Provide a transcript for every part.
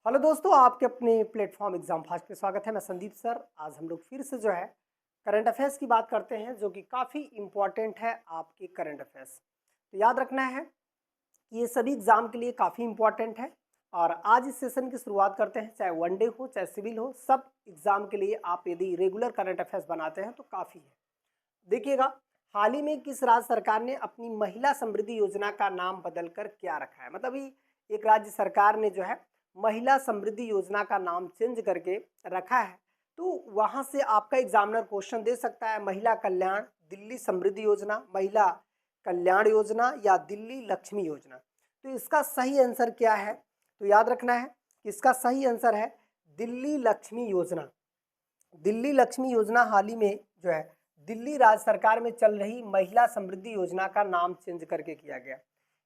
Hello दोस्तों, आपके अपने प्लेटफॉर्म एग्जाम फास्ट पे स्वागत है। मैं संदीप सर। आज हम लोग फिर से जो है करंट अफेयर्स की बात करते हैं, जो कि काफ़ी इम्पॉर्टेंट है आपके करंट अफेयर्स। तो याद रखना है कि ये सभी एग्जाम के लिए काफ़ी इम्पॉर्टेंट है। और आज इस सेशन की शुरुआत करते हैं, चाहे वनडे हो चाहे सिविल हो, सब एग्जाम के लिए आप यदि रेगुलर करंट अफेयर्स बनाते हैं तो काफ़ी है। देखिएगा, हाल ही में किस राज्य सरकार ने अपनी महिला समृद्धि योजना का नाम बदलकर क्या रखा है। मतलब ये एक राज्य सरकार ने जो है महिला समृद्धि योजना का नाम चेंज करके रखा है। तो वहां से आपका एग्जामिनर क्वेश्चन दे सकता है, महिला कल्याण दिल्ली समृद्धि योजना, महिला कल्याण योजना या दिल्ली लक्ष्मी योजना। तो इसका सही आंसर क्या है? तो याद रखना है कि इसका सही आंसर है दिल्ली लक्ष्मी योजना। दिल्ली लक्ष्मी योजना हाल ही में जो है दिल्ली राज्य सरकार में चल रही महिला समृद्धि योजना का नाम चेंज करके किया गया।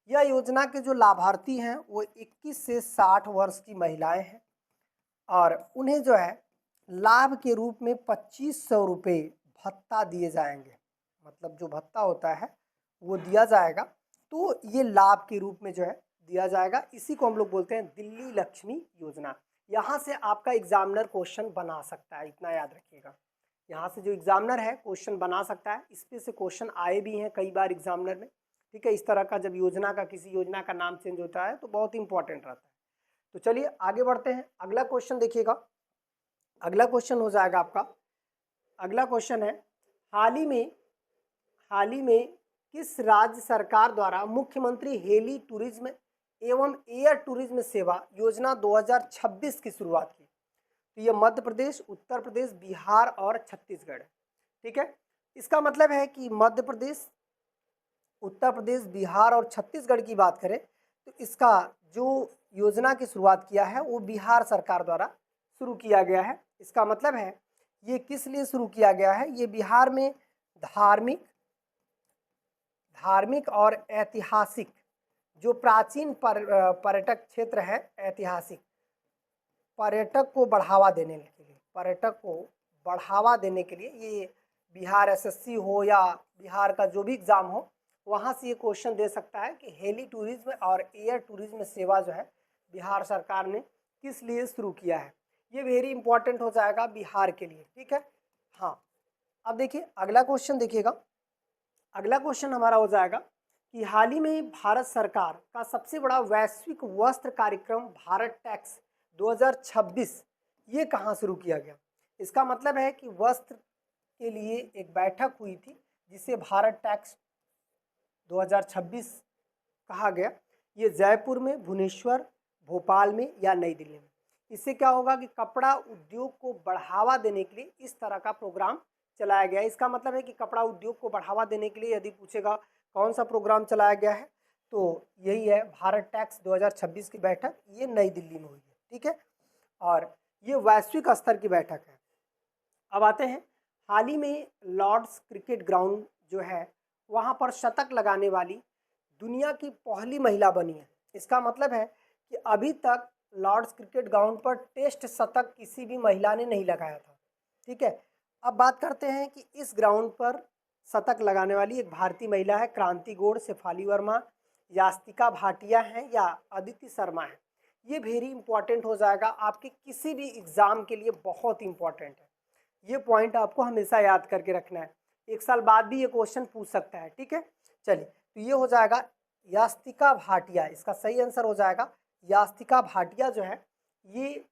यह योजना के जो लाभार्थी हैं वो 21 से 60 वर्ष की महिलाएं हैं और उन्हें जो है लाभ के रूप में 2500 रुपये भत्ता दिए जाएंगे। मतलब जो भत्ता होता है वो दिया जाएगा, तो ये लाभ के रूप में जो है दिया जाएगा। इसी को हम लोग बोलते हैं दिल्ली लक्ष्मी योजना। यहाँ से आपका एग्जामिनर क्वेश्चन बना सकता है, इतना याद रखिएगा। यहाँ से जो एग्जामिनर है क्वेश्चन बना सकता है। इस पे से क्वेश्चन आए भी हैं कई बार एग्जामिनर में। ठीक है, इस तरह का जब योजना का किसी योजना का नाम चेंज होता है तो बहुत इंपॉर्टेंट रहता है। तो चलिए आगे बढ़ते हैं। अगला क्वेश्चन देखिएगा। अगला क्वेश्चन हो जाएगा आपका, अगला क्वेश्चन है, हाल ही में किस राज्य सरकार द्वारा मुख्यमंत्री हेली टूरिज्म एवं एयर टूरिज्म सेवा योजना 2026 की शुरुआत की? तो ये मध्य प्रदेश, उत्तर प्रदेश, बिहार और छत्तीसगढ़ है। ठीक है, इसका मतलब है कि मध्य प्रदेश, उत्तर प्रदेश, बिहार और छत्तीसगढ़ की बात करें तो इसका जो योजना की शुरुआत किया है वो बिहार सरकार द्वारा शुरू किया गया है। इसका मतलब है ये किस लिए शुरू किया गया है? ये बिहार में धार्मिक धार्मिक और ऐतिहासिक जो प्राचीन पर्यटक क्षेत्र है, ऐतिहासिक पर्यटक को बढ़ावा देने के लिए, पर्यटक को बढ़ावा देने के लिए ये बिहार एसएससी हो या बिहार का जो भी एग्ज़ाम हो, वहाँ से ये क्वेश्चन दे सकता है कि हेली टूरिज्म और एयर टूरिज्म सेवा जो है बिहार सरकार ने किस लिए शुरू किया है। ये वेरी इंपॉर्टेंट हो जाएगा बिहार के लिए। ठीक है, हाँ। अब देखिए अगला क्वेश्चन देखिएगा। अगला क्वेश्चन हमारा हो जाएगा कि हाल ही में भारत सरकार का सबसे बड़ा वैश्विक वस्त्र कार्यक्रम भारत टैक्स 2026 ये कहाँ शुरू किया गया? इसका मतलब है कि वस्त्र के लिए एक बैठक हुई थी जिसे भारत टैक्स 2026 कहा गया। ये जयपुर में, भुवनेश्वर, भोपाल में या नई दिल्ली में। इससे क्या होगा कि कपड़ा उद्योग को बढ़ावा देने के लिए इस तरह का प्रोग्राम चलाया गया। इसका मतलब है कि कपड़ा उद्योग को बढ़ावा देने के लिए यदि पूछेगा कौन सा प्रोग्राम चलाया गया है तो यही है भारत टैक्स 2026 की बैठक। ये नई दिल्ली में हुई है। ठीक है, और ये वैश्विक स्तर की बैठक है। अब आते हैं, हाल ही में लॉर्ड्स क्रिकेट ग्राउंड जो है वहाँ पर शतक लगाने वाली दुनिया की पहली महिला बनी है। इसका मतलब है कि अभी तक लॉर्ड्स क्रिकेट ग्राउंड पर टेस्ट शतक किसी भी महिला ने नहीं लगाया था। ठीक है, अब बात करते हैं कि इस ग्राउंड पर शतक लगाने वाली एक भारतीय महिला है, क्रांति गौड़, शेफाली वर्मा, यास्तिका भाटिया हैं या अदिति शर्मा है। ये वेरी इंपॉर्टेंट हो जाएगा आपके किसी भी एग्जाम के लिए, बहुत इंपॉर्टेंट है। ये पॉइंट आपको हमेशा याद करके रखना है, एक साल बाद भी ये क्वेश्चन पूछ सकता है। ठीक है, चलिए तो ये हो जाएगा यास्तिका भाटिया। इसका सही आंसर हो जाएगा यास्तिका भाटिया जो है ये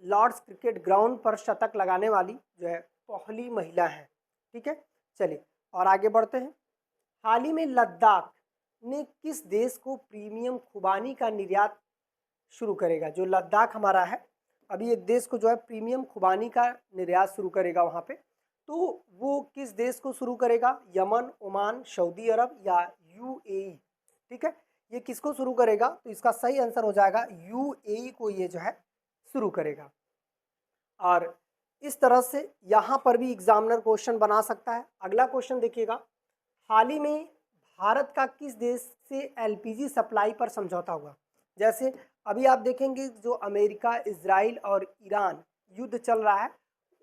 लॉर्ड्स क्रिकेट ग्राउंड पर शतक लगाने वाली जो है पहली महिला है। ठीक है, चलिए और आगे बढ़ते हैं। हाल ही में लद्दाख ने किस देश को प्रीमियम खुबानी का निर्यात शुरू करेगा? जो लद्दाख हमारा है अभी एक देश को जो है प्रीमियम खुबानी का निर्यात शुरू करेगा वहाँ पे, तो वो किस देश को शुरू करेगा? यमन, ओमान, सऊदी अरब या यूएई? ठीक है, ये किसको शुरू करेगा? तो इसका सही आंसर हो जाएगा यूएई को ये जो है शुरू करेगा। और इस तरह से यहाँ पर भी एग्जामिनर क्वेश्चन बना सकता है। अगला क्वेश्चन देखिएगा, हाल ही में भारत का किस देश से एलपीजी सप्लाई पर समझौता हुआ? जैसे अभी आप देखेंगे जो अमेरिका, इजराइल और ईरान युद्ध चल रहा है,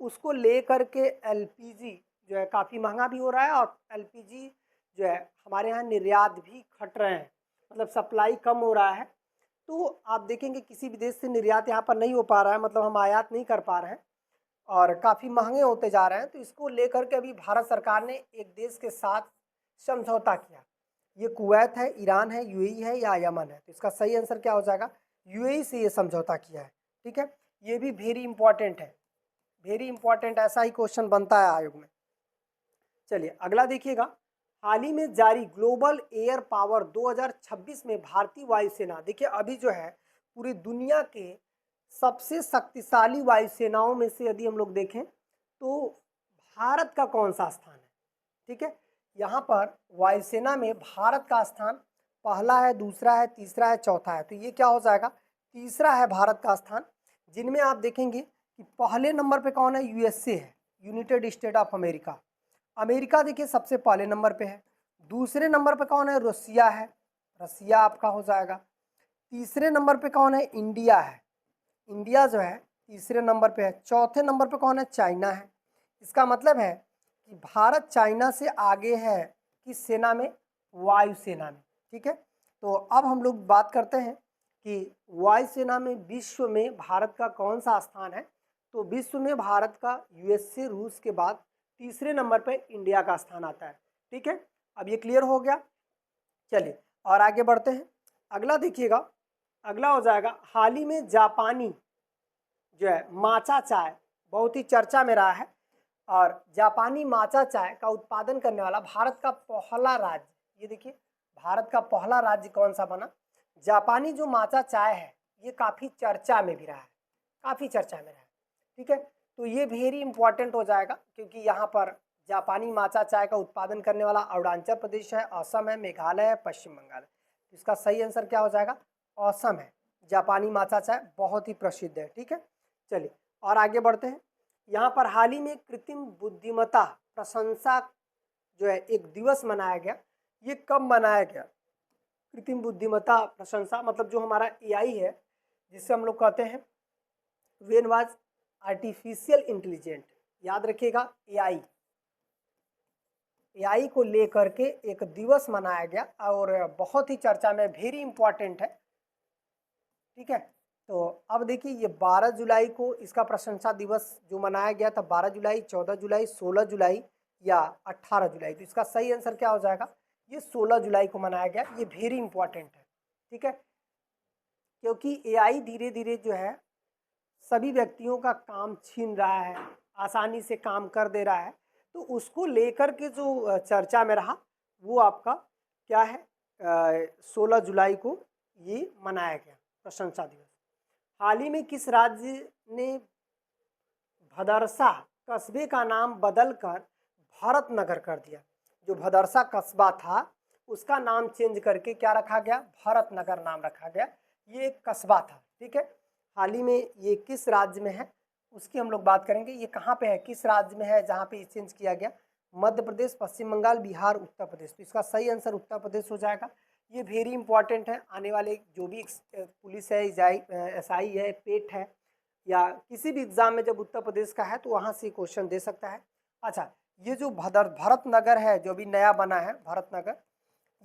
उसको लेकर के एलपीजी जो है काफ़ी महंगा भी हो रहा है और एलपीजी जो है हमारे यहाँ निर्यात भी घट रहे हैं, मतलब सप्लाई कम हो रहा है। तो आप देखेंगे किसी भी देश से निर्यात यहाँ पर नहीं हो पा रहा है, मतलब हम आयात नहीं कर पा रहे हैं और काफ़ी महंगे होते जा रहे हैं। तो इसको लेकर के अभी भारत सरकार ने एक देश के साथ समझौता किया। ये कुवैत है, ईरान है, यूएई है या यमन है। तो इसका सही आंसर क्या हो जाएगा? यूएई से ये समझौता किया है। ठीक है, ये भी वेरी इंपॉर्टेंट है, वेरी इंपॉर्टेंट, ऐसा ही क्वेश्चन बनता है आयोग में। चलिए अगला देखिएगा, हाल ही में जारी ग्लोबल एयर पावर 2026 में भारतीय वायुसेना, देखिए अभी जो है पूरी दुनिया के सबसे शक्तिशाली वायुसेनाओं में से यदि हम लोग देखें तो भारत का कौन सा स्थान है? ठीक है, यहाँ पर वायुसेना में भारत का स्थान पहला है, दूसरा है, तीसरा है, चौथा है। तो ये क्या हो जाएगा? तीसरा है भारत का स्थान, जिनमें आप देखेंगे कि पहले नंबर पे कौन है? यूएसए है, United state of America. America देखिए सबसे पहले नंबर पे है। दूसरे नंबर पे कौन है? रसिया है, रसिया आपका हो जाएगा। तीसरे नंबर पे कौन है? इंडिया है, इंडिया जो है तीसरे नंबर पे है। चौथे नंबर पे कौन है? चाइना है। इसका मतलब है कि भारत चाइना से आगे है किस सेना में? वायुसेना में। ठीक है, तो अब हम लोग बात करते हैं कि वायुसेना में विश्व में भारत का कौन सा स्थान है। तो विश्व में भारत का यूएसए, रूस के बाद तीसरे नंबर पे इंडिया का स्थान आता है। ठीक है, अब ये क्लियर हो गया। चलिए और आगे बढ़ते हैं। अगला देखिएगा, अगला हो जाएगा, हाल ही में जापानी जो है माचा चाय बहुत ही चर्चा में रहा है, और जापानी माचा चाय का उत्पादन करने वाला भारत का पहला राज्य, ये देखिए भारत का पहला राज्य कौन सा बना? जापानी जो माचा चाय है ये काफ़ी चर्चा में भी रहा है, काफ़ी चर्चा में रहा है। ठीक है, तो ये वेरी इंपॉर्टेंट हो जाएगा, क्योंकि यहाँ पर जापानी माचा चाय का उत्पादन करने वाला अरुणाचल प्रदेश है, असम है, मेघालय है, पश्चिम बंगाल है। तो इसका सही आंसर क्या हो जाएगा? असम है। जापानी माचा चाय बहुत ही प्रसिद्ध है। ठीक है, चलिए और आगे बढ़ते हैं। यहाँ पर हाल ही में कृत्रिम बुद्धिमत्ता प्रशंसा जो है एक दिवस मनाया गया। ये कब मनाया गया? कृत्रिम बुद्धिमत्ता प्रशंसा मतलब जो हमारा एआई है, जिससे हम लोग कहते हैं व्हेन वाज आर्टिफिशियल इंटेलिजेंट, याद रखिएगा एआई, एआई को लेकर के एक दिवस मनाया गया और बहुत ही चर्चा में, वेरी इंपॉर्टेंट है। ठीक है, तो अब देखिए ये 12 जुलाई को इसका प्रशंसा दिवस जो मनाया गया था, 12 जुलाई, 14 जुलाई, 16 जुलाई या 18 जुलाई। तो इसका सही आंसर क्या हो जाएगा? ये 16 जुलाई को मनाया गया। ये वेरी इंपॉर्टेंट है। ठीक है, क्योंकि एआई धीरे धीरे जो है सभी व्यक्तियों का काम छीन रहा है, आसानी से काम कर दे रहा है, तो उसको लेकर के जो चर्चा में रहा वो आपका क्या है? 16 जुलाई को ये मनाया गया प्रशंसा दिवस। हाल ही में किस राज्य ने भदरसा कस्बे का नाम बदलकर भरतनगर कर दिया? जो भदरसा कस्बा था उसका नाम चेंज करके क्या रखा गया? भरतनगर नाम रखा गया। ये एक कस्बा था। ठीक है, हाल ही में ये किस राज्य में है उसकी हम लोग बात करेंगे। ये कहाँ पे है, किस राज्य में है जहाँ पे चेंज किया गया? मध्य प्रदेश, पश्चिम बंगाल, बिहार, उत्तर प्रदेश। तो इसका सही आंसर उत्तर प्रदेश हो जाएगा। ये वेरी इंपॉर्टेंट है, आने वाले जो भी पुलिस है, एसआई है, पेट है, या किसी भी एग्जाम में जब उत्तर प्रदेश का है तो वहाँ से क्वेश्चन दे सकता है। अच्छा, ये जो भरतनगर है जो भी नया बना है भरतनगर,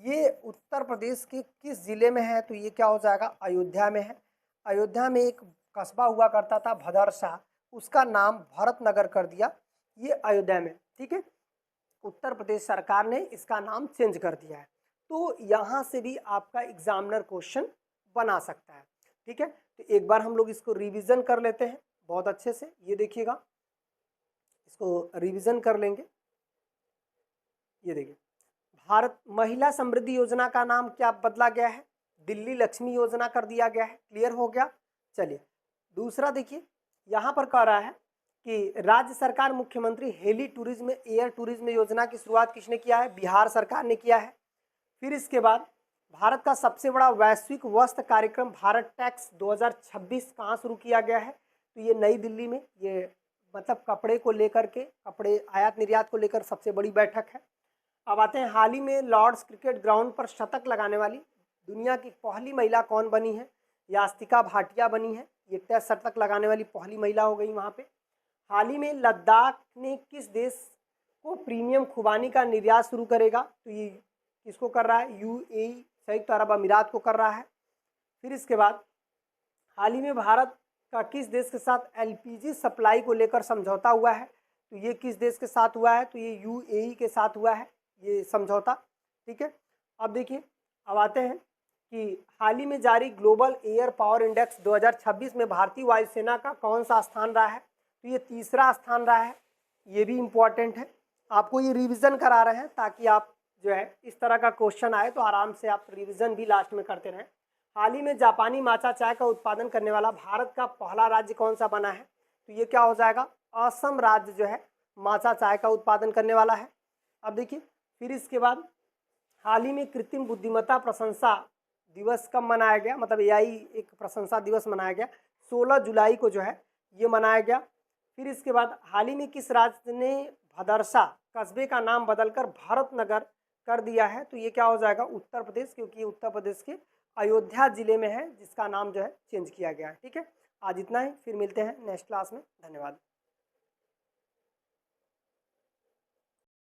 ये उत्तर प्रदेश के किस जिले में है? तो ये क्या हो जाएगा? अयोध्या में है। अयोध्या में एक कस्बा हुआ करता था भदरसा, उसका नाम भरतनगर कर दिया, ये अयोध्या में। ठीक है, उत्तर प्रदेश सरकार ने इसका नाम चेंज कर दिया है। तो यहाँ से भी आपका एग्जामिनर क्वेश्चन बना सकता है। ठीक है, तो एक बार हम लोग इसको रिवीजन कर लेते हैं बहुत अच्छे से। ये देखिएगा, इसको रिवीजन कर लेंगे। ये देखिए, भारत महिला समृद्धि योजना का नाम क्या बदला गया है? दिल्ली लक्ष्मी योजना कर दिया गया है। क्लियर हो गया। चलिए दूसरा देखिए, यहाँ पर कह रहा है कि राज्य सरकार मुख्यमंत्री हेली टूरिज्म एयर टूरिज्म योजना की शुरुआत किसने किया है? बिहार सरकार ने किया है। फिर इसके बाद भारत का सबसे बड़ा वैश्विक वस्त्र कार्यक्रम भारत टैक्स 2026 कहाँ शुरू किया गया है? तो ये नई दिल्ली में, ये मतलब कपड़े को लेकर के, कपड़े आयात निर्यात को लेकर सबसे बड़ी बैठक है। अब आते हैं, हाल ही में लॉर्ड्स क्रिकेट ग्राउंड पर शतक लगाने वाली दुनिया की पहली महिला कौन बनी है? यास्तिका भाटिया बनी है। ये टेस्ट शतक लगाने वाली पहली महिला हो गई वहाँ पे। हाल ही में लद्दाख ने किस देश को प्रीमियम खुबानी का निर्यात शुरू करेगा? तो ये किसको कर रहा है? यूएई, संयुक्त अरब अमीरात को कर रहा है। फिर इसके बाद हाल ही में भारत का किस देश के साथ एलपीजी सप्लाई को लेकर समझौता हुआ है? तो ये किस देश के साथ हुआ है? तो ये यूएई के साथ हुआ है ये समझौता। ठीक है, अब देखिए, अब आते हैं कि हाल ही में जारी ग्लोबल एयर पावर इंडेक्स 2026 में भारतीय वायुसेना का कौन सा स्थान रहा है? तो ये तीसरा स्थान रहा है। ये भी इम्पॉर्टेंट है, आपको ये रिवीजन करा रहे हैं ताकि आप जो है इस तरह का क्वेश्चन आए तो आराम से आप रिवीजन भी लास्ट में करते रहें। हाल ही में जापानी माचा चाय का उत्पादन करने वाला भारत का पहला राज्य कौन सा बना है? तो ये क्या हो जाएगा? असम राज्य जो है माचा चाय का उत्पादन करने वाला है। अब देखिए, फिर इसके बाद हाल ही में कृत्रिम बुद्धिमत्ता प्रशंसा दिवस कब मनाया गया? मतलब एआई एक प्रशंसा दिवस मनाया गया 16 जुलाई को जो है ये मनाया गया। फिर इसके बाद हाल ही में किस राज्य ने भदरसा कस्बे का नाम बदलकर भारत नगर कर दिया है? तो ये क्या हो जाएगा? उत्तर प्रदेश, क्योंकि ये उत्तर प्रदेश के अयोध्या जिले में है जिसका नाम जो है चेंज किया गया है। ठीक है, आज इतना ही, फिर मिलते हैं नेक्स्ट क्लास में। धन्यवाद।